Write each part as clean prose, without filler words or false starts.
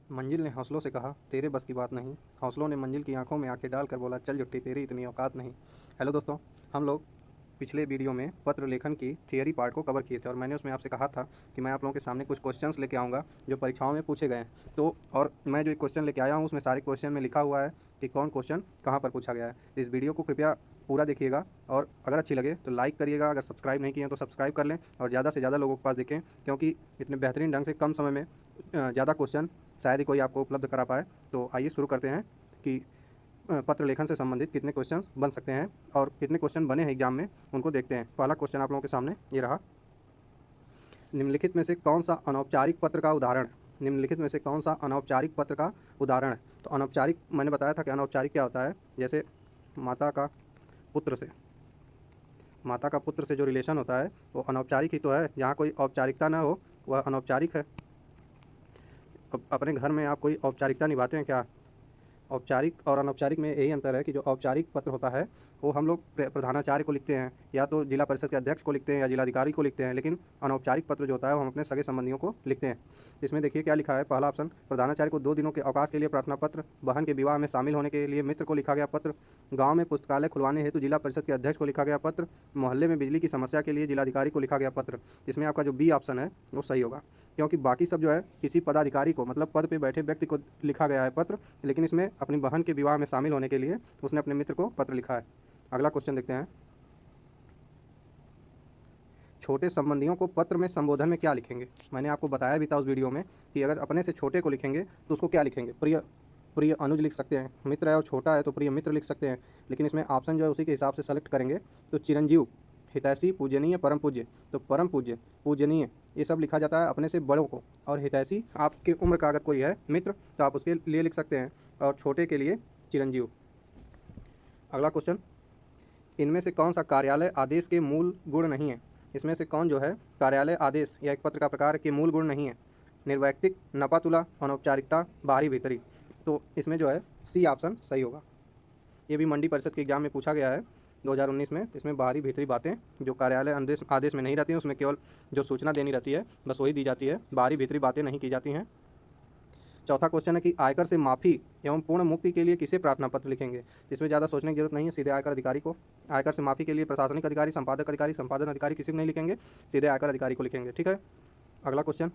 मंजिल ने हौसलों से कहा, तेरे बस की बात नहीं। हौसलों ने मंजिल की आंखों में आंखें डालकर बोला, चल जुट्टी, तेरी इतनी औकात नहीं। हेलो दोस्तों, हम लोग पिछले वीडियो में पत्र लेखन की थियरी पार्ट को कवर किए थे और मैंने उसमें आपसे कहा था कि मैं आप लोगों के सामने कुछ क्वेश्चंस लेके आऊँगा जो परीक्षाओं में पूछे गए हैं। तो और मैं जो एक क्वेश्चन लेके आया हूँ उसमें सारे क्वेश्चन में लिखा हुआ है कि कौन क्वेश्चन कहाँ पर पूछा गया है। इस वीडियो को कृपया पूरा देखिएगा और अगर अच्छी लगे तो लाइक करिएगा, अगर सब्सक्राइब नहीं किए हैं तो सब्सक्राइब कर लें और ज़्यादा से ज़्यादा लोगों के पास देखें, क्योंकि इतने बेहतरीन ढंग से कम समय में ज़्यादा क्वेश्चन शायद ही कोई आपको उपलब्ध करा पाए। तो आइए शुरू करते हैं कि पत्र लेखन से संबंधित कितने क्वेश्चंस बन सकते हैं और कितने क्वेश्चन बने हैं एग्जाम में, उनको देखते हैं। पहला क्वेश्चन आप लोगों के सामने ये रहा, निम्नलिखित में से कौन सा अनौपचारिक पत्र का उदाहरण है? निम्नलिखित में से कौन सा अनौपचारिक पत्र का उदाहरण है? तो अनौपचारिक मैंने बताया था कि अनौपचारिक क्या होता है, जैसे माता का पुत्र से, माता का पुत्र से जो रिलेशन होता है वो अनौपचारिक ही तो है। जहाँ कोई औपचारिकता ना हो वह अनौपचारिक है। अब अपने घर में आप कोई औपचारिकता निभाते हैं क्या? औपचारिक और अनौपचारिक में यही अंतर है कि जो औपचारिक पत्र होता है वो हम लोग प्रधानाचार्य को लिखते हैं या तो जिला परिषद के अध्यक्ष को लिखते हैं या जिलाधिकारी को लिखते हैं, लेकिन अनौपचारिक पत्र जो होता है वो हम अपने सगे संबंधियों को लिखते हैं। इसमें देखिए क्या लिखा है, पहला ऑप्शन, प्रधानाचार्य को 2 दिनों के अवकाश के लिए प्रार्थना पत्र, बहन के विवाह में शामिल होने के लिए मित्र को लिखा गया पत्र, गाँव में पुस्तकालय खुलवाने हेतु जिला परिषद के अध्यक्ष को लिखा गया पत्र, मोहल्ले में बिजली की समस्या के लिए जिलाधिकारी को लिखा गया पत्र। इसमें आपका जो बी ऑप्शन है वो सही होगा, क्योंकि बाकी सब जो है किसी पदाधिकारी को, मतलब पद पे बैठे व्यक्ति को लिखा गया है पत्र, लेकिन इसमें अपनी बहन के विवाह में शामिल होने के लिए उसने अपने मित्र को पत्र लिखा है। अगला क्वेश्चन देखते हैं, छोटे संबंधियों को पत्र में संबोधन में क्या लिखेंगे? मैंने आपको बताया भी था उस वीडियो में कि अगर अपने से छोटे को लिखेंगे तो उसको क्या लिखेंगे? प्रिय प्रिय अनुज लिख सकते हैं, मित्र है और छोटा है तो प्रिय मित्र लिख सकते हैं, लेकिन इसमें ऑप्शन जो है उसी के हिसाब से सेलेक्ट करेंगे। तो चिरंजीव, हितैषी, पूजनीय, परम पूज्य। तो परम पूज्य, पूजनीय, ये सब लिखा जाता है अपने से बड़ों को, और हितैषी आपके उम्र का अगर कोई है मित्र तो आप उसके लिए लिख सकते हैं, और छोटे के लिए चिरंजीव। अगला क्वेश्चन, इनमें से कौन सा कार्यालय आदेश के मूल गुण नहीं है? इसमें से कौन जो है कार्यालय आदेश या एक पत्र का प्रकार के मूल गुण नहीं है? निर्वैयक्तिक, नपातुला, अनौपचारिकता, बाहरी भीतरी। तो इसमें जो है सी ऑप्शन सही होगा। ये भी मंडी परिषद के एग्जाम में पूछा गया है 2019 में। इसमें बाहरी भीतरी बातें जो कार्यालय आदेश में नहीं रहती हैं, उसमें केवल जो सूचना देनी रहती है बस वही दी जाती है, बाहरी भीतरी बातें नहीं की जाती हैं। चौथा क्वेश्चन है कि आयकर से माफ़ी एवं पूर्ण मुक्ति के लिए किसे प्रार्थना पत्र लिखेंगे? इसमें ज़्यादा सोचने की जरूरत नहीं है, सीधे आयकर अधिकारी को। आयकर से माफ़ी के लिए प्रशासनिक अधिकारी, संपादक अधिकारी, संपादन अधिकारी किसी को नहीं लिखेंगे, सीधे आयकर अधिकारी को लिखेंगे। ठीक है। अगला क्वेश्चन,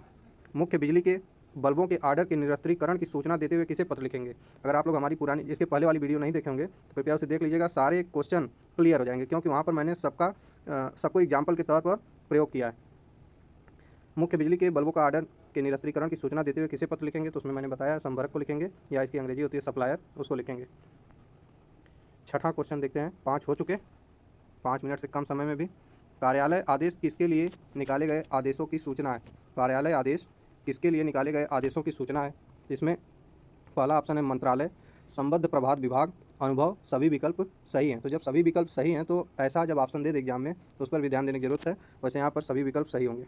मुख्य बिजली के बल्बों के आर्डर के निरस्त्रीकरण की सूचना देते हुए किसे पत्र लिखेंगे? अगर आप लोग हमारी पुरानी, इसके पहले वाली वीडियो नहीं देखे होंगे तो कृपया उसे देख लीजिएगा, सारे क्वेश्चन क्लियर हो जाएंगे, क्योंकि वहाँ पर मैंने सबको एग्जाम्पल के तौर पर प्रयोग किया है। मुख्य बिजली के बल्बों का आर्डर के निरस्त्रीकरण की सूचना देते हुए किसे पत्र लिखेंगे? तो उसमें मैंने बताया संभरक को लिखेंगे, या इसकी अंग्रेजी होती है सप्लायर, उसको लिखेंगे। छठा क्वेश्चन देखते हैं, 5 हो चुके, 5 मिनट से कम समय में भी। कार्यालय आदेश किसके लिए निकाले गए आदेशों की सूचना है? कार्यालय आदेश किसके लिए निकाले गए आदेशों की सूचना है? इसमें पहला ऑप्शन है मंत्रालय, संबद्ध प्रभात विभाग, अनुभव, सभी विकल्प सही हैं। तो जब सभी विकल्प सही हैं तो ऐसा जब ऑप्शन दे दे एग्जाम में तो उस पर भी ध्यान देने की जरूरत है। वैसे यहाँ पर सभी विकल्प सही होंगे।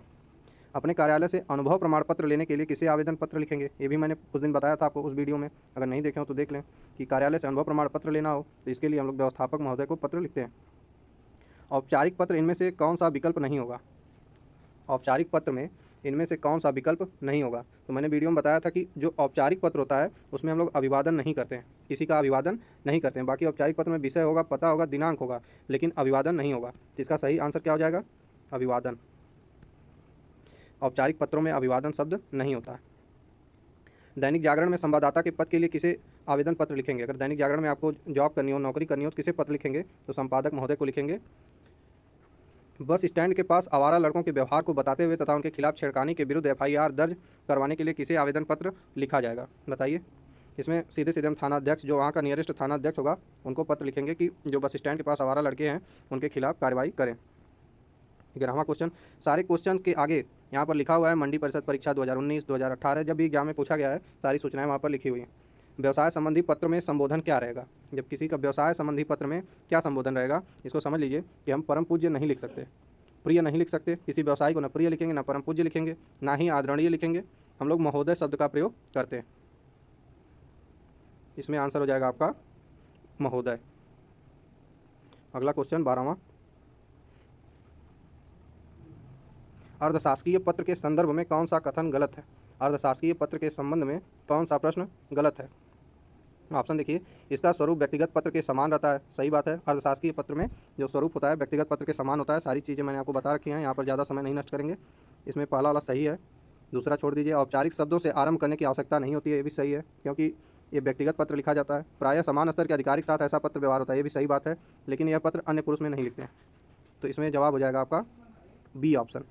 अपने कार्यालय से अनुभव प्रमाण पत्र लेने के लिए किसे आवेदन पत्र लिखेंगे? ये भी मैंने उस दिन बताया था आपको उस वीडियो में, अगर नहीं देखे हो तो देख लें कि कार्यालय से अनुभव प्रमाण पत्र लेना हो तो इसके लिए हम लोग व्यवस्थापक महोदय को पत्र लिखते हैं। औपचारिक पत्र इनमें से कौन सा विकल्प नहीं होगा? औपचारिक पत्र में इनमें से कौन सा विकल्प नहीं होगा? तो मैंने वीडियो में बताया था कि जो औपचारिक पत्र होता है उसमें हम लोग अभिवादन नहीं करते हैं, किसी का अभिवादन नहीं करते हैं। बाकी औपचारिक पत्र में विषय होगा, पता होगा, दिनांक होगा, लेकिन अभिवादन नहीं होगा। तो इसका सही आंसर क्या हो जाएगा? अभिवादन। औपचारिक पत्रों में अभिवादन शब्द नहीं होता है। दैनिक जागरण में संवाददाता के पद के लिए किसे आवेदन पत्र लिखेंगे? अगर दैनिक जागरण में आपको जॉब करनी हो, नौकरी करनी हो तो किसे पत्र लिखेंगे? तो संपादक महोदय को लिखेंगे। बस स्टैंड के पास आवारा लड़कों के व्यवहार को बताते हुए तथा उनके खिलाफ छेड़खानी के विरुद्ध एफआईआर दर्ज करवाने के लिए किसे आवेदन पत्र लिखा जाएगा? बताइए। इसमें सीधे सीधे हम थाना अध्यक्ष, जो वहाँ का नियरेस्ट थाना अध्यक्ष होगा, उनको पत्र लिखेंगे कि जो बस स्टैंड के पास आवारा लड़के हैं उनके खिलाफ कार्रवाई करें। 11वां क्वेश्चन, सारे क्वेश्चन के आगे यहाँ पर लिखा हुआ है मंडी परिषद परीक्षा 2019, 2018 जब भी एग्जाम में पूछा गया है सारी सूचनाएं वहाँ पर लिखी हुई हैं। व्यवसाय संबंधी पत्र में संबोधन क्या रहेगा? जब किसी का व्यवसाय संबंधी पत्र में क्या संबोधन रहेगा, इसको समझ लीजिए कि हम परम पूज्य नहीं लिख सकते, प्रिय नहीं लिख सकते, किसी व्यवसायी को न प्रिय लिखेंगे, ना परम पूज्य लिखेंगे, ना ही आदरणीय लिखेंगे, हम लोग महोदय शब्द का प्रयोग करते हैं। इसमें आंसर हो जाएगा आपका महोदय। अगला क्वेश्चन 12वां, अर्धशासकीय पत्र के संदर्भ में कौन सा कथन गलत है? अर्धशासकीय पत्र के संबंध में कौन सा प्रश्न गलत है? ऑप्शन देखिए, इसका स्वरूप व्यक्तिगत पत्र के समान रहता है, सही बात है। अर्धशासकीय पत्र में जो स्वरूप होता है व्यक्तिगत पत्र के समान होता है। सारी चीज़ें मैंने आपको बता रखी हैं, यहाँ पर ज़्यादा समय नहीं नष्ट करेंगे। इसमें पहला वाला सही है, दूसरा छोड़ दीजिए। औपचारिक शब्दों से आरंभ करने की आवश्यकता नहीं होती है, ये भी सही है, क्योंकि ये व्यक्तिगत पत्र लिखा जाता है। प्रायः समान स्तर के अधिकारी के साथ ऐसा पत्र व्यवहार होता है, ये भी सही बात है, लेकिन यह पत्र अन्य पुरुष में नहीं लिखते हैं। तो इसमें जवाब हो जाएगा आपका बी ऑप्शन।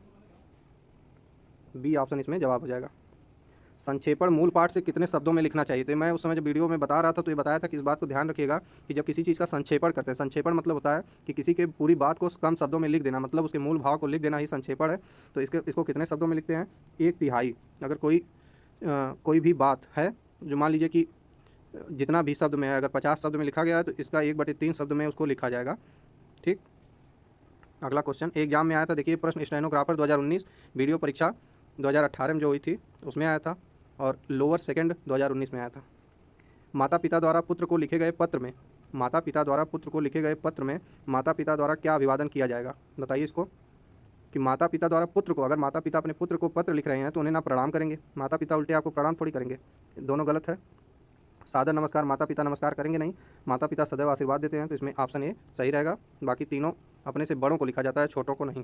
बी ऑप्शन इसमें जवाब हो जाएगा। संक्षेपण मूल पाठ से कितने शब्दों में लिखना चाहिए? तो मैं उस समय जब वीडियो में बता रहा था तो ये बताया था कि इस बात को ध्यान रखिएगा कि जब किसी चीज़ का संक्षेपण करते हैं, संक्षेपण मतलब होता है कि किसी के पूरी बात को कम शब्दों में लिख देना, मतलब उसके मूल भाव को लिख देना ही संक्षेपण है। तो इसको कितने शब्दों में लिखते हैं? 1/3। अगर कोई भी बात है जो मान लीजिए कि जितना भी शब्द में है, अगर 50 शब्द में लिखा गया है तो इसका 1/3 शब्द में उसको लिखा जाएगा। ठीक, अगला क्वेश्चन एग्जाम में आया था, देखिए प्रश्न स्टेनोग्राफर 2019 वीडियो परीक्षा 2018 में जो हुई थी उसमें आया था, और लोअर सेकंड 2019 में आया था। माता पिता द्वारा पुत्र को लिखे गए पत्र में माता पिता द्वारा पुत्र को लिखे गए पत्र में माता पिता द्वारा क्या अभिवादन किया जाएगा? बताइए इसको कि माता पिता द्वारा पुत्र को, अगर माता पिता अपने पुत्र को पत्र लिख रहे हैं तो उन्हें ना प्रणाम करेंगे, माता पिता उल्टे आपको प्रणाम थोड़ी करेंगे, दोनों गलत है। सादर नमस्कार, माता पिता नमस्कार करेंगे नहीं, माता पिता सदैव आशीर्वाद देते हैं, तो इसमें ऑप्शन ए सही रहेगा। बाकी तीनों अपने से बड़ों को लिखा जाता है, छोटों को नहीं।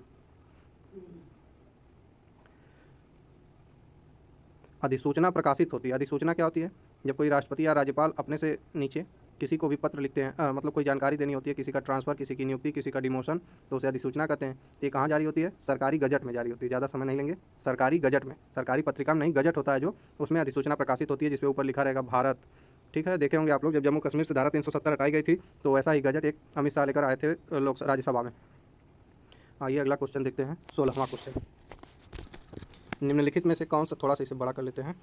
अधिसूचना प्रकाशित होती है। अधिसूचना क्या होती है? जब कोई राष्ट्रपति या राज्यपाल अपने से नीचे किसी को भी पत्र लिखते हैं, मतलब कोई जानकारी देनी होती है, किसी का ट्रांसफ़र, किसी की नियुक्ति, किसी का डिमोशन, तो उसे अधिसूचना कहते हैं। तो ये कहाँ जारी होती है? सरकारी गजट में जारी होती है। ज़्यादा समय नहीं लेंगे, सरकारी गजट में, सरकारी पत्रिका में नहीं, गजट होता है जो, उसमें अधिसूचना प्रकाशित होती है, जिसपे ऊपर लिखा रहेगा भारत। ठीक है, देखे होंगे आप लोग जब जम्मू कश्मीर से धारा 370 हटाई गई थी तो वैसा ही गजट एक अमित शाह लेकर आए थे राज्यसभा में। आइए अगला क्वेश्चन देखते हैं, 16वां क्वेश्चन। निम्नलिखित में से कौन सा, थोड़ा सा इसे बड़ा कर लेते हैं।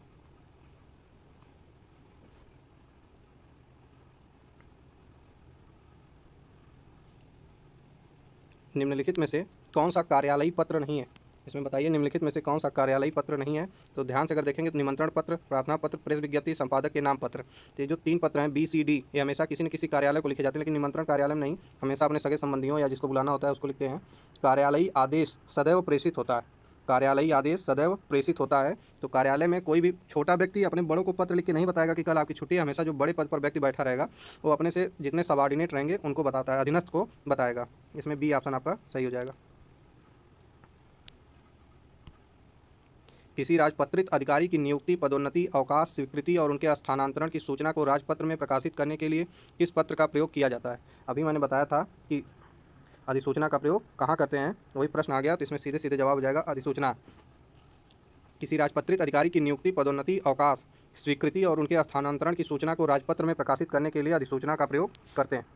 निम्नलिखित में से कौन सा कार्यालयी पत्र नहीं है? इसमें बताइए निम्नलिखित में से कौन सा कार्यालयी पत्र नहीं है? तो ध्यान से अगर देखेंगे तो निमंत्रण पत्र, प्रार्थना पत्र, प्रेस विज्ञप्ति, संपादक के नाम पत्र। तो ये जो 3 पत्र हैं BCD, ये हमेशा किसी न किसी कार्यालय को लिखे जाते हैं, लेकिन निमंत्रण कार्यालय में नहीं, हमेशा अपने सगे संबंधियों या जिसको बुलाना होता है उसको लिखते हैं। कार्यालयी आदेश सदैव प्रेषित होता है, कार्यालयी आदेश सदैव प्रेषित होता है। तो कार्यालय में कोई भी छोटा व्यक्ति अपने बड़ों को पत्र लिख के नहीं बताएगा कि कल आपकी छुट्टी है। हमेशा जो बड़े पद पर व्यक्ति बैठा रहेगा वो अपने से जितने सबॉर्डिनेट रहेंगे उनको बताता है, अधीनस्थ को बताएगा। इसमें बी ऑप्शन आपका सही हो जाएगा। किसी राजपत्रित अधिकारी की नियुक्ति, पदोन्नति, अवकाश, स्वीकृति और उनके स्थानांतरण की सूचना को राजपत्र में प्रकाशित करने के लिए किस पत्र का प्रयोग किया जाता है? अभी मैंने बताया था कि अधिसूचना का प्रयोग कहाँ करते हैं, वही प्रश्न आ गया, तो इसमें सीधे सीधे जवाब हो जाएगा अधिसूचना। किसी राजपत्रित अधिकारी की नियुक्ति, पदोन्नति, अवकाश, स्वीकृति और उनके स्थानांतरण की सूचना को राजपत्र में प्रकाशित करने के लिए अधिसूचना का प्रयोग करते हैं।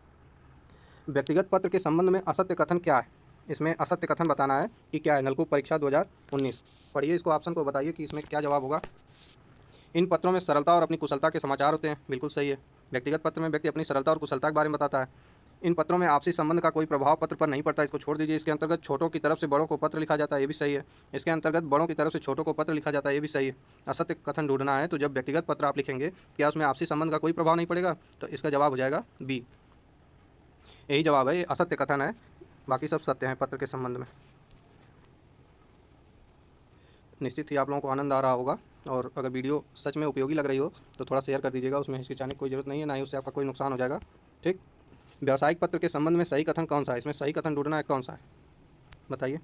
व्यक्तिगत पत्र के संबंध में असत्य कथन क्या है? इसमें असत्य कथन बताना है कि क्या है। नलकूप परीक्षा 2019, पढ़िए इसको, ऑप्शन को बताइए कि इसमें क्या जवाब होगा। इन पत्रों में सरलता और अपनी कुशलता के समाचार होते हैं, बिल्कुल सही है। व्यक्तिगत पत्र में व्यक्ति अपनी सरलता और कुशलता के बारे में बताता है। इन पत्रों में आपसी संबंध का कोई प्रभाव पत्र पर नहीं पड़ता, इसको छोड़ दीजिए। इसके अंतर्गत छोटों की तरफ से बड़ों को पत्र लिखा जाता है, ये भी सही है। इसके अंतर्गत बड़ों की तरफ से छोटों को पत्र लिखा जाता है, ये भी सही है। असत्य कथन ढूंढना है तो जब व्यक्तिगत पत्र आप लिखेंगे क्या उसमें आपसी संबंध का कोई प्रभाव नहीं पड़ेगा? तो इसका जवाब हो जाएगा बी, यही जवाब है, ये असत्य कथन है, बाकी सब सत्य हैं पत्र के संबंध में। निश्चित ही आप लोगों को आनंद आ रहा होगा, और अगर वीडियो सच में उपयोगी लग रही हो तो थोड़ा शेयर कर दीजिएगा, उसमें हिचकिचाने की कोई ज़रूरत नहीं है, ना ही उससे आपका कोई नुकसान हो जाएगा। ठीक, व्यावसायिक पत्र के संबंध में सही कथन कौन सा है? इसमें सही कथन ढूंढना है, कौन सा है बताइए।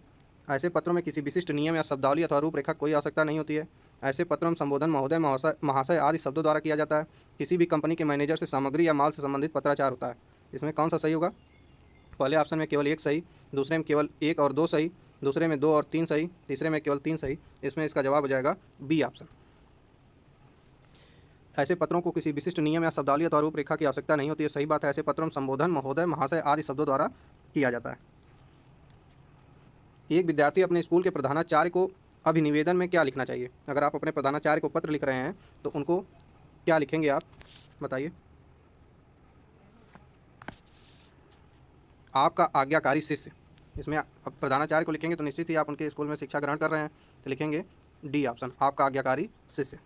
ऐसे पत्रों में किसी विशिष्ट नियम या शब्दावली अथवा रूपरेखा कोई आवश्यकता नहीं होती है। ऐसे पत्रों में संबोधन महोदय, महाशय आदि शब्दों द्वारा किया जाता है। किसी भी कंपनी के मैनेजर से सामग्री या माल से संबंधित पत्राचार होता है। इसमें कौन सा सही होगा? पहले ऑप्शन में केवल 1 सही, दूसरे में केवल 1 और 2 सही, दूसरे में 2 और 3 सही, तीसरे में केवल 3 सही। इसमें इसका जवाब हो जाएगा बी ऑप्शन। ऐसे पत्रों को किसी विशिष्ट नियम या शब्दावली अथवा रूपरेखा की आवश्यकता नहीं होती है, सही बात है। ऐसे पत्रों में संबोधन महोदय, महाशय आदि शब्दों द्वारा किया जाता है। एक विद्यार्थी अपने स्कूल के प्रधानाचार्य को अभिनिवेदन में क्या लिखना चाहिए? अगर आप अपने प्रधानाचार्य को पत्र लिख रहे हैं तो उनको क्या लिखेंगे आप बताइए। आपका आज्ञाकारी शिष्य, इसमें प्रधानाचार्य को लिखेंगे तो निश्चित ही आप उनके स्कूल में शिक्षा ग्रहण कर रहे हैं, तो लिखेंगे डी ऑप्शन, आपका आज्ञाकारी शिष्य।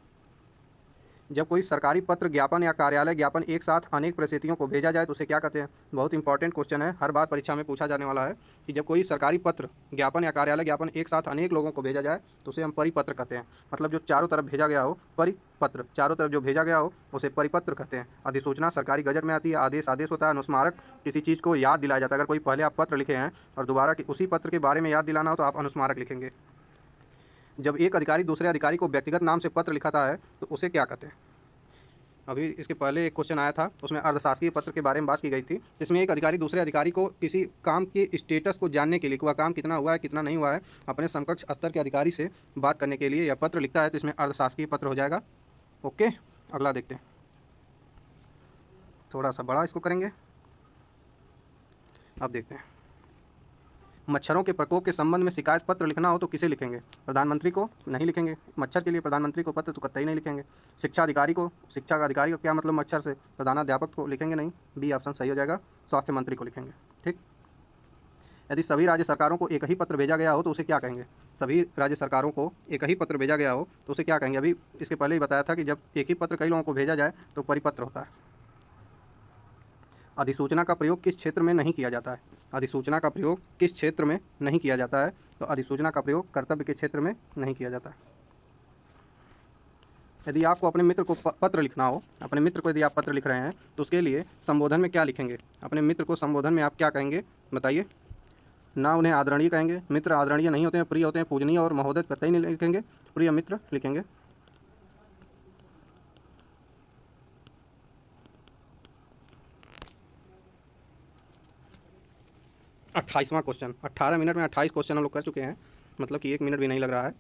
जब कोई सरकारी पत्र, ज्ञापन या कार्यालय ज्ञापन एक साथ अनेक परिस्थितियों को भेजा जाए तो उसे क्या कहते हैं? बहुत इंपॉर्टेंट क्वेश्चन है, हर बार परीक्षा में पूछा जाने वाला है कि जब कोई सरकारी पत्र, ज्ञापन या कार्यालय ज्ञापन एक साथ अनेक लोगों को भेजा जाए तो उसे हम परिपत्र कहते हैं। मतलब जो चारों तरफ भेजा गया हो, परिपत्र, चारों तरफ जो भेजा गया हो उसे परिपत्र कहते हैं। अधिसूचना सरकारी गजट में आती है। आदेश, आदेश होता है अनुस्मारक, किसी चीज़ को याद दिलाया जाता है। अगर कोई पहले आप पत्र लिखे हैं और दोबारा उसी पत्र के बारे में याद दिलाना हो तो आप अनुस्मारक लिखेंगे। जब एक अधिकारी दूसरे अधिकारी को व्यक्तिगत नाम से पत्र लिखाता है तो उसे क्या कहते हैं? अभी इसके पहले एक क्वेश्चन आया था, उसमें अर्धशासकीय पत्र के बारे में बात की गई थी। इसमें एक अधिकारी दूसरे अधिकारी को किसी काम के स्टेटस को जानने के लिए, वह काम कितना हुआ है कितना नहीं हुआ है, अपने समकक्ष स्तर के अधिकारी से बात करने के लिए यह पत्र लिखता है, तो इसमें अर्धशासकीय पत्र हो जाएगा। ओके, अगला देखते हैं। थोड़ा सा बड़ा इसको करेंगे। अब देखते हैं, मच्छरों के प्रकोप के संबंध में शिकायत पत्र लिखना हो तो किसे लिखेंगे? प्रधानमंत्री को नहीं लिखेंगे, मच्छर के लिए प्रधानमंत्री को पत्र तो कतई नहीं लिखेंगे। शिक्षा अधिकारी को, शिक्षा का अधिकारी को क्या मतलब मच्छर से? प्रधानाध्यापक को लिखेंगे नहीं, बी ऑप्शन सही हो जाएगा। स्वास्थ्य मंत्री को लिखेंगे। ठीक, यदि सभी राज्य सरकारों को एक ही पत्र भेजा गया हो तो उसे क्या कहेंगे? सभी राज्य सरकारों को एक ही पत्र भेजा गया हो तो उसे क्या कहेंगे? अभी इसके पहले ही बताया था कि जब एक ही पत्र कई लोगों को भेजा जाए तो परिपत्र होता है। अधिसूचना का प्रयोग किस क्षेत्र में नहीं किया जाता है? अधिसूचना का प्रयोग किस क्षेत्र में नहीं किया जाता है? तो अधिसूचना का प्रयोग कर्तव्य के क्षेत्र में नहीं किया जाता है। यदि आपको अपने मित्र को पत्र लिखना हो, अपने मित्र को यदि आप पत्र लिख रहे हैं तो उसके लिए संबोधन में क्या लिखेंगे? अपने मित्र को संबोधन में आप क्या कहेंगे बताइए? ना उन्हें आदरणीय कहेंगे, मित्र आदरणीय नहीं होते हैं, प्रिय होते हैं, पूजनीय और महोदय कतई नहीं लिखेंगे, प्रिय मित्र लिखेंगे। 28वां क्वेश्चन, 18 मिनट में 28 क्वेश्चन हम लोग कर चुके हैं, मतलब कि 1 मिनट भी नहीं लग रहा है।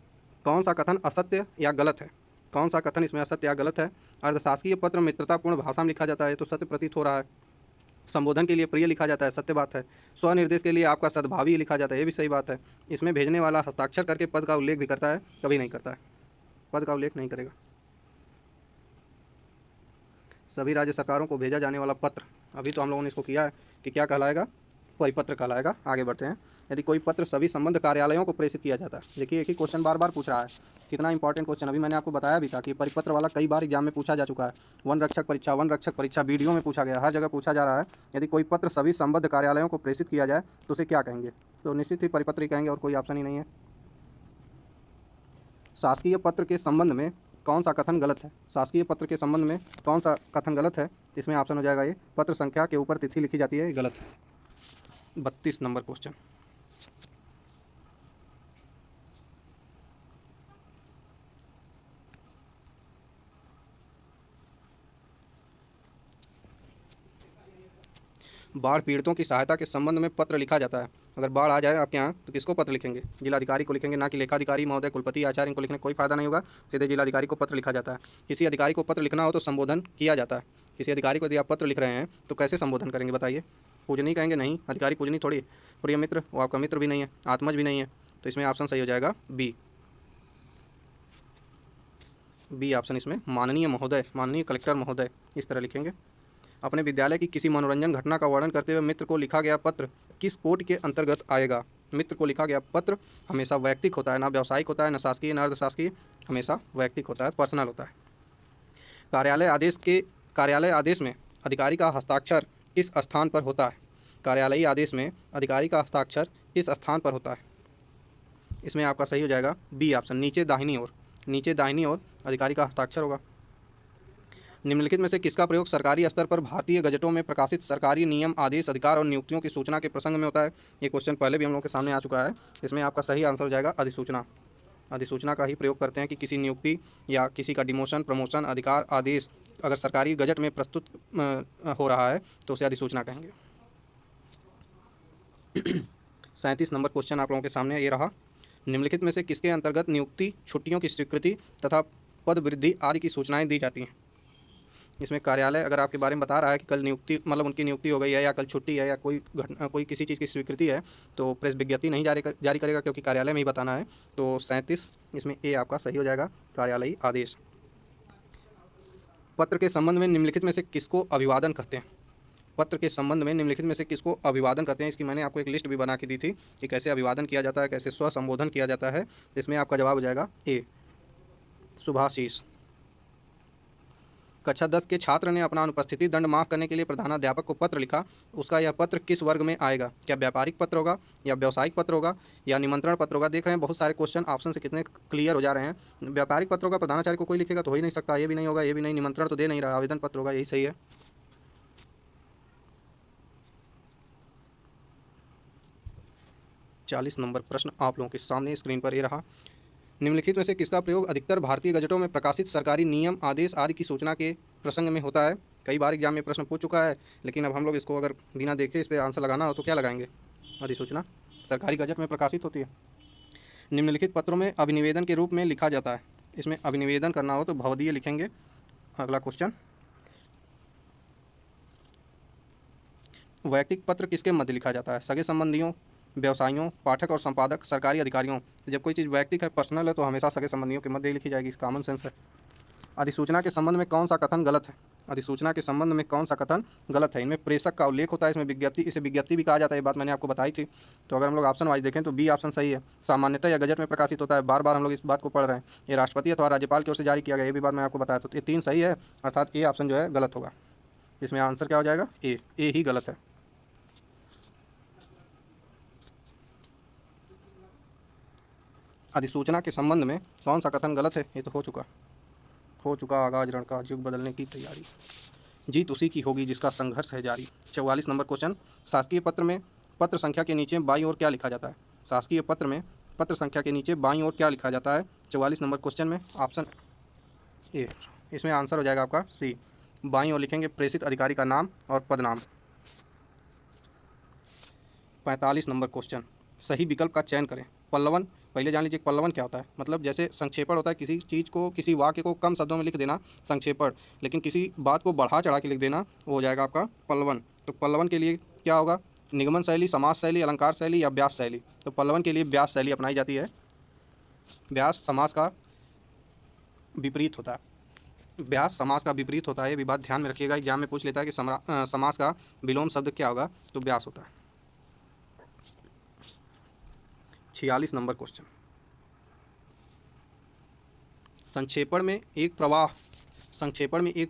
कौन सा कथन असत्य या गलत है? कौन सा कथन इसमें असत्य या गलत है? अर्धशासकीय पत्र मित्रतापूर्ण भाषा में लिखा जाता है तो सत्य प्रतीत हो रहा है। संबोधन के लिए प्रिय लिखा जाता है, सत्य बात है। स्वनिर्देश के लिए आपका सद्भावी लिखा जाता है, ये भी सही बात है। इसमें भेजने वाला हस्ताक्षर करके पद का उल्लेख भी करता है, कभी नहीं करता है, पद का उल्लेख नहीं करेगा। सभी राज्य सरकारों को भेजा जाने वाला पत्र, अभी तो हम लोगों ने इसको किया है कि क्या कहलाएगा? परिपत्र कहलाएगा। आगे बढ़ते हैं। यदि कोई पत्र सभी संबंध कार्यालयों को प्रेषित किया जाता है, देखिए एक ही क्वेश्चन बार बार पूछ रहा है, कितना इंपॉर्टेंट क्वेश्चन। अभी मैंने आपको बताया भी था कि परिपत्र वाला कई बार एग्जाम में पूछा जा चुका है। वन रक्षक परीक्षा वीडियो में पूछा गया, हर जगह पूछा जा रहा है। यदि कोई पत्र सभी संबद्ध कार्यालयों को प्रेषित किया जाए तो उसे क्या कहेंगे? तो निश्चित ही परिपत्र ही कहेंगे, और कोई ऑप्शन ही नहीं है। शासकीय पत्र के संबंध में कौन सा कथन गलत है? शासकीय पत्र के संबंध में कौन सा कथन गलत है? इसमें ऑप्शन हो जाएगा ये, पत्र संख्या के ऊपर तिथि लिखी जाती है, ये गलत है। 32 नंबर क्वेश्चन, बाढ़ पीड़ितों की सहायता के संबंध में पत्र लिखा जाता है। अगर बाढ़ आ जाए आपके यहाँ तो किसको पत्र लिखेंगे? जिलाधिकारी को लिखेंगे, ना कि लेखाधिकारी महोदय, कुलपति, आचार्य, इनको लिखने कोई फायदा नहीं होगा। सीधे जिलाधिकारी को पत्र लिखा जाता है। किसी अधिकारी को पत्र लिखना हो तो संबोधन किया जाता है। किसी अधिकारी को यदि आप पत्र लिख रहे हैं तो कैसे संबोधन करेंगे बताइए? पूजनीय कहेंगे? नहीं, अधिकारी पूजनीय थोड़ी। प्रिय मित्र, वो आपका मित्र भी नहीं है, आत्मज भी नहीं है, तो इसमें ऑप्शन सही हो जाएगा बी ऑप्शन। इसमें माननीय महोदय, माननीय कलेक्टर महोदय, इस तरह लिखेंगे। अपने विद्यालय की किसी मनोरंजन घटना का वर्णन करते हुए मित्र को लिखा गया पत्र किस कोड के अंतर्गत आएगा? मित्र को लिखा गया पत्र हमेशा वैयक्तिक होता है, ना व्यावसायिक होता है, ना शासकीय, ना अर्धशासकीय, हमेशा वैयक्तिक होता है, पर्सनल होता है। कार्यालय आदेश में अधिकारी का हस्ताक्षर किस स्थान पर होता है? कार्यालयीय आदेश में अधिकारी का हस्ताक्षर किस स्थान पर होता है? इसमें आपका सही हो जाएगा बी ऑप्शन, नीचे दाहिनी ओर, नीचे दाहिनी ओर अधिकारी का हस्ताक्षर होगा। निम्नलिखित में से किसका प्रयोग सरकारी स्तर पर भारतीय गजटों में प्रकाशित सरकारी नियम, आदेश, अधिकार और नियुक्तियों की सूचना के प्रसंग में होता है? ये क्वेश्चन पहले भी हम लोगों के सामने आ चुका है। इसमें आपका सही आंसर हो जाएगा अधिसूचना। अधिसूचना का ही प्रयोग करते हैं कि किसी नियुक्ति या किसी का डिमोशन, प्रमोशन, अधिकार, आदेश अगर सरकारी गजट में प्रस्तुत हो रहा है तो उसे अधिसूचना कहेंगे। 37 नंबर क्वेश्चन आप लोगों के सामने ये रहा। निम्नलिखित में से किसके अंतर्गत नियुक्ति, छुट्टियों की स्वीकृति तथा पद वृद्धि आदि की सूचनाएं दी जाती हैं? इसमें कार्यालय अगर आपके बारे में बता रहा है कि कल नियुक्ति, मतलब उनकी नियुक्ति हो गई है या कल छुट्टी है या कोई किसी चीज़ की स्वीकृति है, तो प्रेस विज्ञप्ति नहीं जारी करेगा, क्योंकि कार्यालय में ही बताना है। तो 37 इसमें ए आपका सही हो जाएगा, कार्यालयी आदेश। पत्र के संबंध में निम्नलिखित में से किसको अभिवादन कहते हैं? पत्र के संबंध में निम्नलिखित में से किसको अभिवादन कहते हैं? इसकी मैंने आपको एक लिस्ट भी बना के दी थी कि कैसे अभिवादन किया जाता है, कैसे स्वसंबोधन किया जाता है। इसमें आपका जवाब हो जाएगा ए, शुभाशीष। कक्षा 10 के छात्र ने अपना अनुपस्थिति दंड माफ करने के लिए प्रधानाध्यापक को पत्र लिखा। उसका यह पत्र किस वर्ग में आएगा? क्या व्यापारिक पत्र होगा, या व्यावसायिक पत्र होगा, या निमंत्रण पत्र होगा? देख रहे हैं बहुत सारे क्वेश्चन ऑप्शन से कितने क्लियर हो जा रहे हैं। व्यापारिक पत्र होगा, प्रधानाचार्य को कोई लिखेगा तो हो ही नहीं सकता, ये भी नहीं होगा, ये भी नहीं, निमंत्रण तो दे नहीं रहा, आवेदन पत्र होगा, यही सही है। 40 नंबर प्रश्न आप लोगों के सामने स्क्रीन पर ये रहा। निम्नलिखित में से किसका प्रयोग अधिकतर भारतीय गजटों में प्रकाशित सरकारी नियम, आदेश आदि की सूचना के प्रसंग में होता है? कई बार एग्जाम में प्रश्न पूछ चुका है, लेकिन अब हम लोग इसको अगर बिना देखे इस पर आंसर लगाना हो तो क्या लगाएंगे? अधिसूचना सरकारी गजट में प्रकाशित होती है। निम्नलिखित पत्रों में अभिनिवेदन के रूप में लिखा जाता है। इसमें अभिनिवेदन करना हो तो भवदीय लिखेंगे। अगला क्वेश्चन, वैयक्तिक पत्र किसके मध्य लिखा जाता है? सगे संबंधियों, व्यवसायियों, पाठक और संपादक, सरकारी अधिकारियों। तो जब कोई चीज़ वैयक्तिक है, पर्सनल है, तो हमेशा सगे संबंधियों के मध्य ही लिखी जाएगी, कॉमन सेंस है। अधिसूचना के संबंध में कौन सा कथन गलत है? अधिसूचना के संबंध में कौन सा कथन गलत है? इनमें प्रेषक का उल्लेख होता है, इसमें विज्ञप्ति, इसे विज्ञप्ति भी कहा जाता है, ये बात मैंने आपको बताई थी। तो अगर हम लोग ऑप्शन वाइज देखें तो बी ऑप्शन सही है। सामान्यतः या गजट में प्रकाशित होता है, बार बार हम लोग इस बात को पढ़ रहे हैं। ये राष्ट्रपति अथवा राज्यपाल की ओर से जारी किया गया, ये भी बात मैं आपको बताया। तो ये 3 सही है, अर्थात ए ऑप्शन जो है गलत होगा। इसमें आंसर क्या हो जाएगा? ए ही गलत है। अधिसूचना के संबंध में कौन सा कथन गलत है? ये तो हो चुका आगाज रण का युग बदलने की तैयारी, जीत उसी की होगी जिसका संघर्ष है जारी। 44 नंबर क्वेश्चन, शासकीय पत्र में पत्र संख्या के नीचे बाईं ओर क्या लिखा जाता है? शासकीय पत्र में पत्र संख्या के नीचे बाईं ओर क्या लिखा जाता है? 44 नंबर क्वेश्चन में ऑप्शन ए, इसमें आंसर हो जाएगा आपका सी। बाईं ओर लिखेंगे प्रेषित अधिकारी का नाम और पदनाम। 45 नंबर क्वेश्चन, सही विकल्प का चयन करें। पल्लवन, पहले जान लीजिए पल्लवन क्या होता है। मतलब जैसे संक्षेपण होता है, किसी चीज़ को, किसी वाक्य को कम शब्दों में लिख देना संक्षेपण, लेकिन किसी बात को बढ़ा चढ़ा के लिख देना वो हो जाएगा आपका पल्लवन। तो पल्लवन के लिए क्या होगा? निगमन शैली, समास शैली, अलंकार शैली या व्यास शैली? तो पल्लवन के लिए व्यास शैली अपनाई जाती है। व्यास समास का विपरीत होता है, व्यास समास का विपरीत होता है, ये भी बात ध्यान में रखिएगा। एग्जाम में पूछ लेता है कि समास का विलोम शब्द क्या होगा, तो व्यास होता है। 46 नंबर क्वेश्चन, संक्षेपण में एक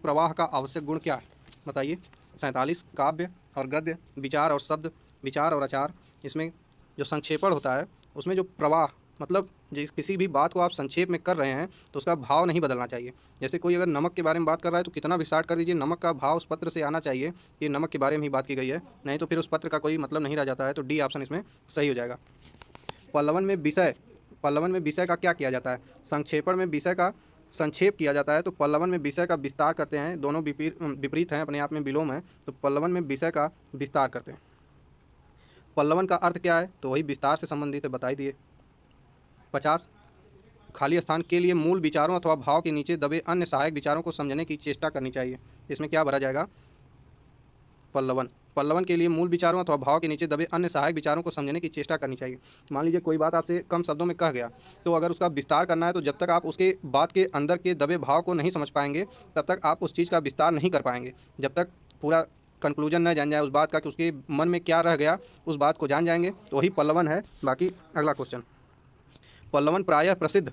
प्रवाह का आवश्यक गुण क्या है? बताइए। 47 काव्य और गद्य, विचार और शब्द, विचार और आचार। इसमें जो संक्षेपण होता है उसमें जो प्रवाह, मतलब किसी भी बात को आप संक्षेप में कर रहे हैं तो उसका भाव नहीं बदलना चाहिए। जैसे कोई अगर नमक के बारे में बात कर रहा है तो कितना भी स्टार्ट कर दीजिए, नमक का भाव उस पत्र से आना चाहिए, ये नमक के बारे में ही बात की गई है, नहीं तो फिर उस पत्र का कोई मतलब नहीं रह जाता है। तो डी ऑप्शन इसमें सही हो जाएगा। पल्लवन में विषय का क्या किया जाता है? संक्षेपण में विषय का संक्षेप किया जाता है, तो पल्लवन में विषय का विस्तार करते हैं। दोनों विपरीत हैं, अपने आप में विलोम है, तो पल्लवन में विषय का विस्तार करते हैं। पल्लवन का अर्थ क्या है? तो वही विस्तार से संबंधित है, बताई दिए। 50 खाली स्थान के लिए मूल विचारों अथवा भाव के नीचे दबे अन्य सहायक विचारों को समझने की चेष्टा करनी चाहिए। इसमें क्या भरा जाएगा? पल्लवन के लिए मूल विचारों अथवा भाव के नीचे दबे अन्य सहायक विचारों को समझने की चेष्टा करनी चाहिए। मान लीजिए कोई बात आपसे कम शब्दों में कह गया, तो अगर उसका विस्तार करना है तो जब तक आप उसके बात के अंदर के दबे भाव को नहीं समझ पाएंगे तब तक आप उस चीज़ का विस्तार नहीं कर पाएंगे। जब तक पूरा कंक्लूजन न जान जाए उस बात का कि उसके मन में क्या रह गया, उस बात को जान जाएंगे तो वही पल्लवन है। बाकी अगला क्वेश्चन, पल्लवन प्रायः प्रसिद्ध ...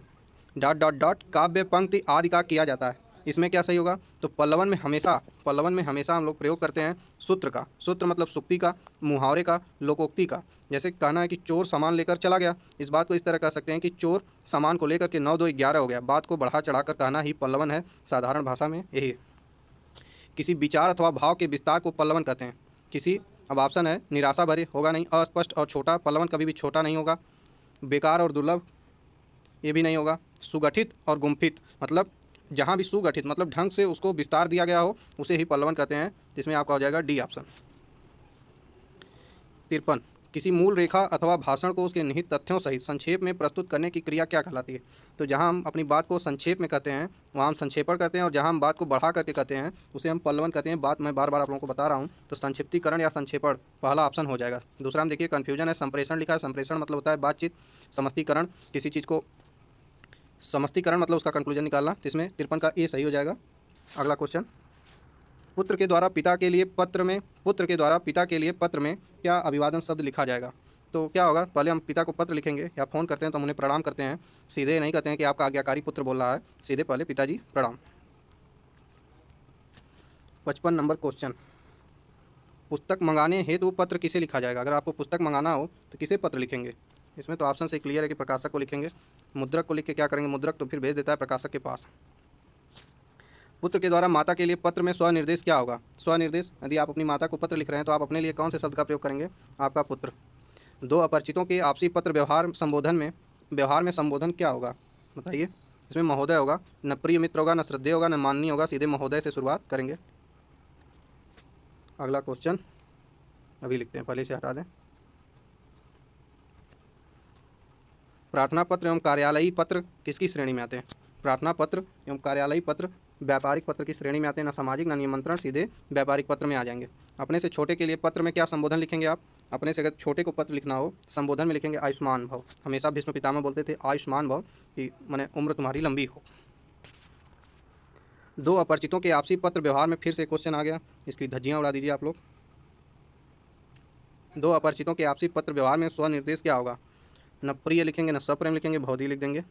काव्य पंक्ति आदि का किया जाता है। इसमें क्या सही होगा? तो पल्लवन में हमेशा हम लोग प्रयोग करते हैं सूत्र का। सूत्र मतलब सुक्ति का, मुहावरे का, लोकोक्ति का। जैसे कहना है कि चोर सामान लेकर चला गया, इस बात को इस तरह कह सकते हैं कि चोर सामान को लेकर के 9 2 11 हो गया। बात को बढ़ा चढ़ा कर कहना ही पल्लवन है, साधारण भाषा में यही है। किसी विचार अथवा भाव के विस्तार को पल्लवन कहते हैं। अब ऑप्शन है निराशा भरे, होगा नहीं। अस्पष्ट और छोटा, पल्लवन कभी भी छोटा नहीं होगा। बेकार और दुर्लभ, ये भी नहीं होगा। सुगठित और गुम्फित, मतलब जहाँ भी सुगठित मतलब ढंग से उसको विस्तार दिया गया हो उसे ही पल्लवन कहते हैं। इसमें आपका हो जाएगा डी ऑप्शन। 53 किसी मूल रेखा अथवा भाषण को उसके निहित तथ्यों सहित संक्षेप में प्रस्तुत करने की क्रिया क्या कहलाती है? तो जहाँ हम अपनी बात को संक्षेप में कहते हैं वहाँ हम संक्षेपण करते हैं, और जहाँ हम बात को बढ़ा करके कहते हैं उसे हम पल्लवन कहते हैं। बात मैं बार बार आप लोगों को बता रहा हूँ। तो संक्षिप्तीकरण या संक्षेपण पहला ऑप्शन हो जाएगा। दूसरा हम देखिए कन्फ्यूजन है, संप्रेषण लिखा है। संप्रेषण मतलब होता है बातचीत। समष्टीकरण, किसी चीज़ को समष्टीकरण मतलब उसका कंक्लूजन निकालना। तो इसमें 53 का ए सही हो जाएगा। अगला क्वेश्चन, पुत्र के द्वारा पिता के लिए पत्र में क्या अभिवादन शब्द लिखा जाएगा? तो क्या होगा? पहले हम पिता को पत्र लिखेंगे या फ़ोन करते हैं तो हम उन्हें प्रणाम करते हैं। सीधे नहीं कहते हैं कि आपका आज्ञाकारी पुत्र बोल रहा है, सीधे पहले पिताजी प्रणाम। 55 नंबर क्वेश्चन, पुस्तक मंगाने हेतु पत्र किसे लिखा जाएगा। अगर आपको पुस्तक मंगाना हो तो किसे पत्र लिखेंगे। इसमें तो ऑप्शन से क्लियर है कि प्रकाशक को लिखेंगे। मुद्रक को लिख के क्या करेंगे, मुद्रक तो फिर भेज देता है प्रकाशक के पास। पुत्र के द्वारा माता के लिए पत्र में स्वनिर्देश क्या होगा। स्वनिर्देश, यदि आप अपनी माता को पत्र लिख रहे हैं तो आप अपने लिए कौन से शब्द का प्रयोग करेंगे, आपका पुत्र। दो अपरिचितों के आपसी पत्र व्यवहार में संबोधन क्या होगा, बताइए। इसमें महोदय होगा, न प्रिय मित्र होगा, न श्रद्धेय होगा, न माननीय होगा, सीधे महोदय से शुरुआत करेंगे। अगला क्वेश्चन अभी लिखते हैं, पहले से हटा दें। प्रार्थना पत्र एवं कार्यालयी पत्र किसकी श्रेणी में आते हैं। प्रार्थना पत्र एवं कार्यालयी पत्र व्यापारिक पत्र की श्रेणी में आते हैं। न सामाजिक न निमंत्रण, सीधे व्यापारिक पत्र में आ जाएंगे। अपने से छोटे के लिए पत्र में क्या संबोधन लिखेंगे आप। अपने से अगर छोटे को पत्र लिखना हो, संबोधन में लिखेंगे आयुष्मान भव। हमेशा भीष्म पितामह बोलते थे आयुष्मान भव, कि माने उम्र तुम्हारी लंबी हो। दो अपरिचितों के आपसी पत्र व्यवहार में फिर से क्वेश्चन आ गया, इसकी धज्जियाँ उड़ा दीजिए आप लोग। दो अपरिचितों के आपसी पत्र व्यवहार में स्वनिर्देश क्या होगा। न प्रिय लिखेंगे, न सप्रेम लिखेंगे, भौदी लिख देंगे।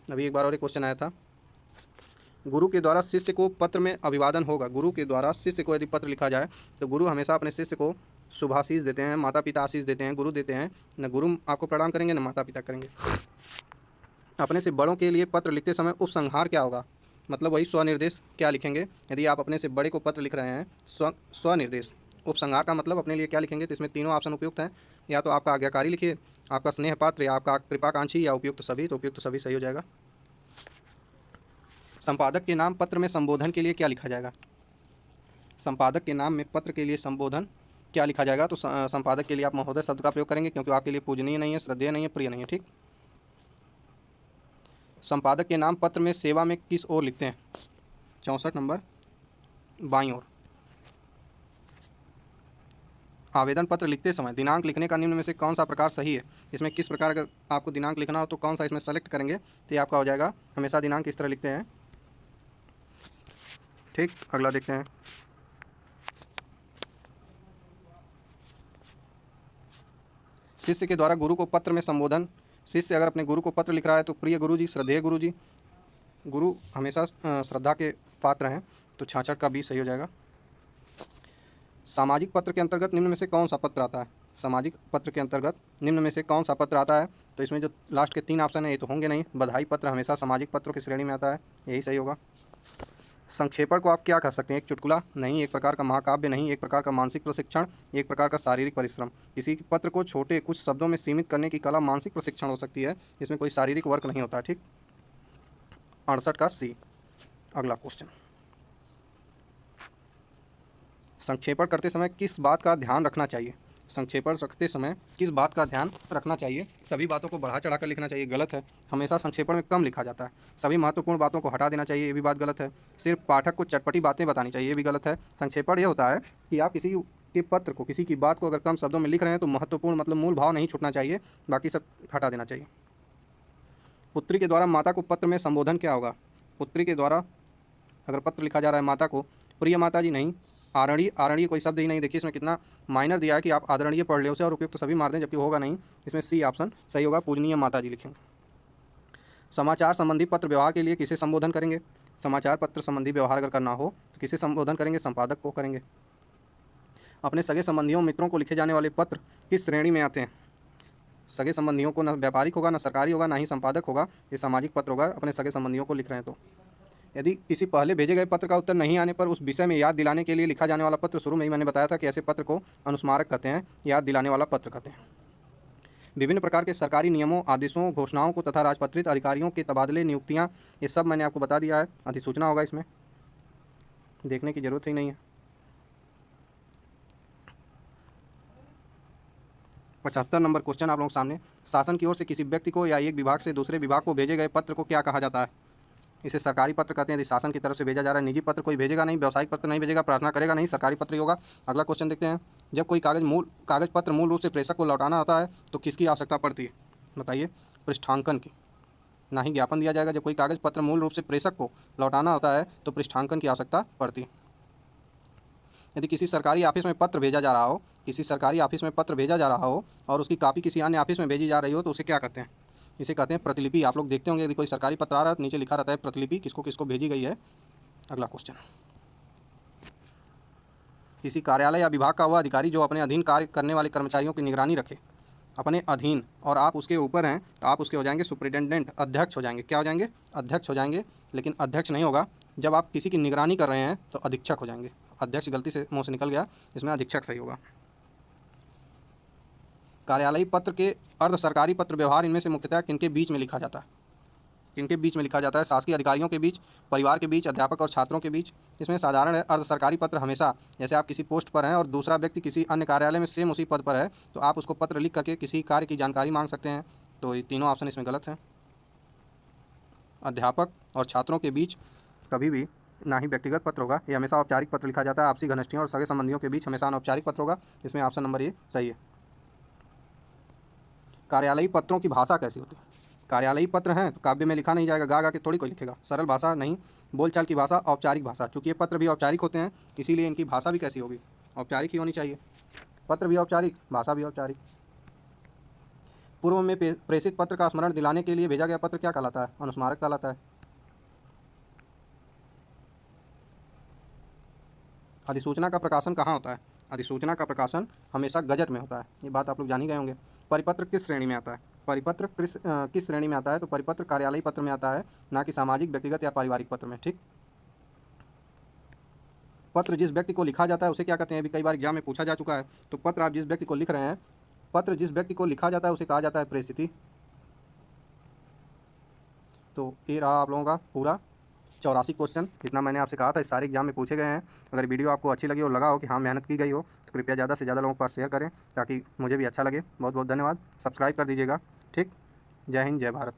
अभी एक बार और एक क्वेश्चन आया था, गुरु के द्वारा शिष्य को पत्र में अभिवादन होगा। गुरु के द्वारा शिष्य को यदि पत्र लिखा जाए तो गुरु हमेशा अपने शिष्य को शुभाशीष देते हैं, माता पिता आशीष देते हैं, गुरु देते हैं। न गुरु आपको प्रणाम करेंगे, न माता पिता करेंगे। अपने से बड़ों के लिए पत्र लिखते समय उपसंहार क्या होगा, मतलब वही स्वनिर्देश क्या लिखेंगे। यदि आप अपने से बड़े को पत्र लिख रहे हैं, स्वनिर्देश। उपसंहार का मतलब अपने लिए क्या लिखेंगे, तो इसमें तीनों ऑप्शन उपयुक्त हैं। या तो आपका आज्ञाकारी लिखिए, आपका स्नेह पात्र, या आपका कृपाकांक्षी, या उपयुक्त सभी। तो उपयुक्त सभी सही हो जाएगा। संपादक के नाम पत्र में संबोधन के लिए क्या लिखा जाएगा। संपादक के नाम में पत्र के लिए संबोधन क्या लिखा जाएगा, तो संपादक के लिए आप महोदय शब्द का प्रयोग करेंगे, क्योंकि आपके लिए पूजनीय नहीं है, श्रद्धेय नहीं है, प्रिय नहीं है। ठीक। संपादक के नाम पत्र में सेवा में किस ओर लिखते हैं। 64 नंबर बाईं ओर। आवेदन पत्र लिखते समय दिनांक लिखने का निम्न में से कौन सा प्रकार सही है। इसमें किस प्रकार अगर आपको दिनांक लिखना हो तो कौन सा इसमें सेलेक्ट करेंगे, तो ये आपका हो जाएगा। हमेशा दिनांक इस तरह लिखते हैं। ठीक। अगला देखते हैं, शिष्य के द्वारा गुरु को पत्र में संबोधन। शिष्य अगर अपने गुरु को पत्र लिख रहा है तो प्रिय गुरु जी, श्रद्धेय गुरु जी। गुरु हमेशा श्रद्धा के पात्र हैं, तो 66 का 20 सही हो जाएगा। सामाजिक पत्र के अंतर्गत निम्न में से कौन सा पत्र आता है। सामाजिक पत्र के अंतर्गत निम्न में से कौन सा पत्र आता है, तो इसमें जो लास्ट के 3 ऑप्शन है ये तो होंगे नहीं। बधाई पत्र हमेशा सामाजिक पत्रों की श्रेणी में आता है, यही सही होगा। संक्षेपण को आप क्या कह सकते हैं, एक चुटकुला नहीं, एक प्रकार का महाकाव्य नहीं, एक प्रकार का मानसिक प्रशिक्षण, एक प्रकार का शारीरिक परिश्रम। किसी पत्र को छोटे कुछ शब्दों में सीमित करने की कला मानसिक प्रशिक्षण हो सकती है, इसमें कोई शारीरिक वर्क नहीं होता। ठीक। 68 का सी। अगला क्वेश्चन, संक्षेपण करते समय किस बात का ध्यान रखना चाहिए। संक्षेपण रखते समय किस बात का ध्यान रखना चाहिए। सभी बातों को बढ़ा चढ़ाकर लिखना चाहिए, गलत है। हमेशा संक्षेपण में कम लिखा जाता है। सभी महत्वपूर्ण बातों को हटा देना चाहिए, ये भी बात गलत है। सिर्फ पाठक को चटपटी बातें बतानी चाहिए, ये भी गलत है। संक्षेपण ये होता है कि आप किसी के पत्र को, किसी की बात को अगर कम शब्दों में लिख रहे हैं तो महत्वपूर्ण मतलब मूल भाव नहीं छूटना चाहिए, बाकी सब हटा देना चाहिए। पुत्री के द्वारा माता को पत्र में संबोधन क्या होगा। पुत्री के द्वारा अगर पत्र लिखा जा रहा है माता को, प्रिय माता जी नहीं, आदरणीय। आदरणीय कोई शब्द ही नहीं। देखिए इसमें कितना माइनर दिया है कि आप आदरणीय पढ़ लें उसे और उपयुक्त सभी मार दें, जबकि होगा नहीं। इसमें सी ऑप्शन सही होगा, पूजनीय माता जी लिखेंगे। समाचार संबंधी पत्र व्यवहार के लिए किसे संबोधन करेंगे। समाचार पत्र संबंधी व्यवहार अगर करना हो तो किसे संबोधन करेंगे, संपादक को करेंगे। अपने सगे संबंधियों मित्रों को लिखे जाने वाले पत्र किस श्रेणी में आते हैं। सगे संबंधियों को न व्यापारिक होगा, न सरकारी होगा, ना ही संपादक होगा, ये सामाजिक पत्र होगा। अपने सगे संबंधियों को लिख रहे हैं तो यदि किसी पहले भेजे गए पत्र का उत्तर नहीं आने पर उस विषय में याद दिलाने के लिए लिखा जाने वाला पत्र, शुरू में ही मैंने बताया था कि ऐसे पत्र को अनुस्मारक कहते हैं, याद दिलाने वाला पत्र कहते हैं। विभिन्न प्रकार के सरकारी नियमों, आदेशों, घोषणाओं को तथा राजपत्रित अधिकारियों के तबादले, नियुक्तियाँ, ये सब मैंने आपको बता दिया है। अधिसूचना होगा, इसमें देखने की जरूरत ही नहीं है। 75 नंबर क्वेश्चन आप लोगों के सामने, शासन की ओर से किसी व्यक्ति को या एक विभाग से दूसरे विभाग को भेजे गए पत्र को क्या कहा जाता है। इसे सरकारी पत्र कहते हैं, यदि शासन की तरफ से भेजा जा रहा है। निजी पत्र कोई भेजेगा नहीं, व्यावसायिक पत्र नहीं भेजेगा, प्रार्थना करेगा नहीं, सरकारी पत्र ही होगा। अगला क्वेश्चन देखते हैं, जब कोई कागज पत्र मूल रूप से प्रेषक को लौटाना होता है तो किसकी आवश्यकता पड़ती है, बताइए। पृष्ठांकन की, ना ही ज्ञापन दिया जाएगा। जब कोई कागज पत्र मूल रूप से प्रेषक को लौटाना होता है तो पृष्ठांकन की आवश्यकता पड़ती है। यदि किसी सरकारी ऑफिस में पत्र भेजा जा रहा हो, किसी सरकारी ऑफिस में पत्र भेजा जा रहा हो और उसकी कॉपी किसी अन्य ऑफिस में भेजी जा रही हो तो उसे क्या कहते हैं, इसे कहते हैं प्रतिलिपि। आप लोग देखते होंगे यदि कोई सरकारी पत्र आ रहा है तो नीचे लिखा रहता है प्रतिलिपि, किसको किसको भेजी गई है। अगला क्वेश्चन, किसी कार्यालय या विभाग का वह अधिकारी जो अपने अधीन कार्य करने वाले कर्मचारियों की निगरानी रखे, अपने अधीन, और आप उसके ऊपर हैं तो आप उसके हो जाएंगे सुपरिटेंडेंट, अध्यक्ष हो जाएंगे। क्या हो जाएंगे? अध्यक्ष हो जाएंगे। लेकिन अध्यक्ष नहीं होगा, जब आप किसी की निगरानी कर रहे हैं तो अधीक्षक हो जाएंगे। अध्यक्ष गलती से मुँह से निकल गया, इसमें अधीक्षक सही होगा। कार्यालयी पत्र के अर्ध सरकारी पत्र व्यवहार इनमें से मुख्यतः किनके बीच में लिखा जाता है? किनके बीच में लिखा जाता है? शासकीय अधिकारियों के बीच, परिवार के बीच, अध्यापक और छात्रों के बीच। इसमें साधारण है, अर्ध सरकारी पत्र हमेशा, जैसे आप किसी पोस्ट पर हैं और दूसरा व्यक्ति किसी अन्य कार्यालय में सेम उसी पद पर है तो आप उसको पत्र लिख करके किसी कार्य की जानकारी मांग सकते हैं। तो ये तीनों ऑप्शन इसमें गलत हैं। अध्यापक और छात्रों के बीच कभी भी ना ही व्यक्तिगत पत्र होगा, ये हमेशा औपचारिक पत्र लिखा जाता है। आपसी घनिष्ठियों और सगे संबंधियों के बीच हमेशा अनौपचारिक पत्र होगा। इसमें ऑप्शन नंबर ए सही है। कार्यालयी पत्रों की भाषा कैसी होती है? कार्यालयी पत्र हैं तो काव्य में लिखा नहीं जाएगा, गा गा के थोड़ी कोई लिखेगा। सरल भाषा नहीं, बोलचाल की भाषा, औपचारिक भाषा। चूँकि ये पत्र भी औपचारिक होते हैं इसीलिए इनकी भाषा भी कैसी होगी? औपचारिक ही होनी चाहिए। पत्र भी औपचारिक, भाषा भी औपचारिक। पूर्व में प्रेषित पत्र का स्मरण दिलाने के लिए भेजा गया पत्र क्या कहलाता है? अनुस्मारक कहलाता है। अधिसूचना का प्रकाशन कहाँ होता है? अधिसूचना का प्रकाशन हमेशा गजट में होता है। ये बात आप लोग जान ही गए होंगे। परिपत्र किस श्रेणी में आता है? परिपत्र किस श्रेणी में आता है? तो परिपत्र कार्यालयी पत्र में आता है, ना कि सामाजिक, व्यक्तिगत या पारिवारिक पत्र में। ठीक। पत्र जिस व्यक्ति को लिखा जाता है उसे क्या कहते हैं? अभी कई बार एग्जाम में पूछा जा चुका है। तो पत्र आप जिस व्यक्ति को लिख रहे हैं, पत्र जिस व्यक्ति को लिखा जाता है उसे कहा जाता है प्रेषिती। तो ये रहा आप लोगों का पूरा 84 क्वेश्चन। जितना मैंने आपसे कहा था इस सारे एग्जाम में पूछे गए हैं। अगर वीडियो आपको अच्छी लगी और लगा हो कि हाँ मेहनत की गई हो तो कृपया ज़्यादा से ज़्यादा लोगों के पास शेयर करें ताकि मुझे भी अच्छा लगे। बहुत बहुत धन्यवाद। सब्सक्राइब कर दीजिएगा। ठीक। जय हिंद, जय भारत।